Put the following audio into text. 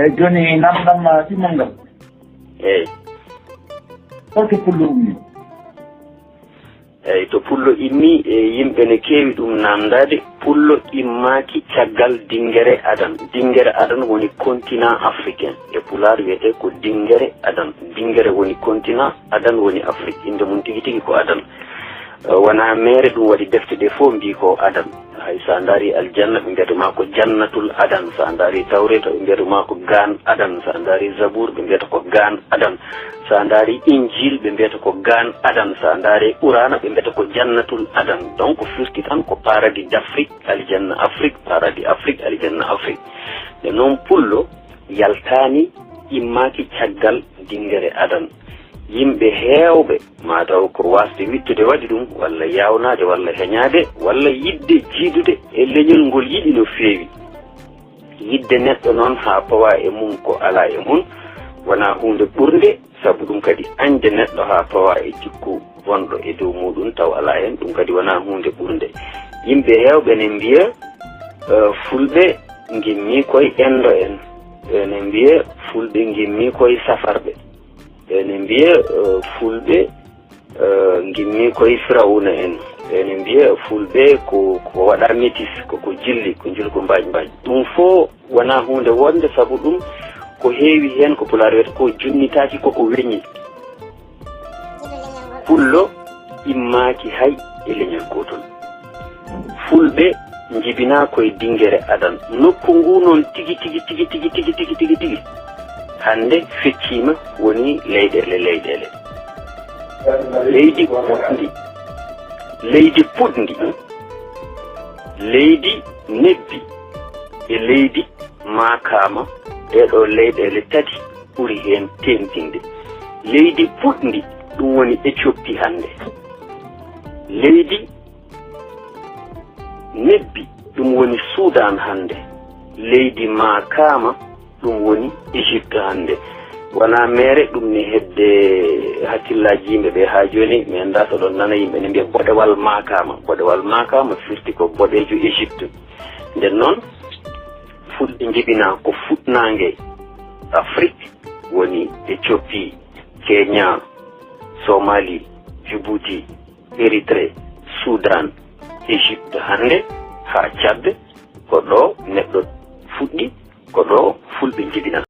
joni namdam timol ngal eyi holto pullo ummi eyi to pullo immi e yimɓe ne keewi ɗum namdade pullo immaki caggal dingere adan woni continent africain e pulaar wiyete ko dingere woni continent adan woni afrique inde mum tigi tigi ko adan wona mere ɗum waɗi defte ɗe fof mbi ko adan hay sa daari aljanna ɓe mbiyatama ko jannatul adan sa daari tawreta ɓe mbiyatama ko gan adan sa daari zabour ɓe mbiyata ko gan adan sa daari injil ɓe mbiyata ko gan adan sa daari qur'ana ɓe mbiyata ko jannatul adan donc firti tan ko paradis d'Afrique aljanna afrique paradis afrique aljanna afrique nde noon pullo yaltani immaki caggal dingere adan yimɓe heewɓe mataw ko wasde wittude waɗi ɗum walla yawnade walla heñade walla yidde jiidude e leñol ngol yiɗi no feewi yidde neɗɗo noon ha pawa e mum ko ala e mum wona hunde ɓurde saabu ɗum kadi añde neɗɗo ha pawa e jikku bonɗo e dow muɗum taw ala hen ɗum kadi wona hunde ɓurde yimɓe heewɓe ne mbiya fulɓe gimmi koye endo en ene mbiya fulɓe gimmi koye safarɓe ene mbiya fulɓe gimmi koye firawna en ene mbiya fulɓe ko waɗa métis koko jilli ko mbaji ɗum fo wona hunde wonde saabu ɗum ko heewi hen ko pulaar wiyata ko junnitaki koko weñi pullo immaki hay e leñol gotol fulɓe jibina koye dingere adan nokku ngu noon tigi hande feccima woni leyɗele leydi puɗdi leydi nebbi e leydi makama ɗeɗo leyɗele tati ɓuuri hen tentinde leydi puɗdi ɗum woni Éthiopie hande leydi nebbi ɗum woni Soudan hande leydi makama ɗum woni Égypte hande wona mere ɗum ne hedde hakkillaji yimɓe ɓe ha joni mi anda so ɗon nana yimɓe ne mbiya boɗewal makama firti ko boɗejo Égypte nden noon fulɓe jibina ko fuɗnangue Afrique woni Éthiopie Kenya Somalie Djibouti Érythrée Soudan Égypte hande ha Tchad ko ɗo neɗɗo fuɗɗi ko ɗo fulɓe jibina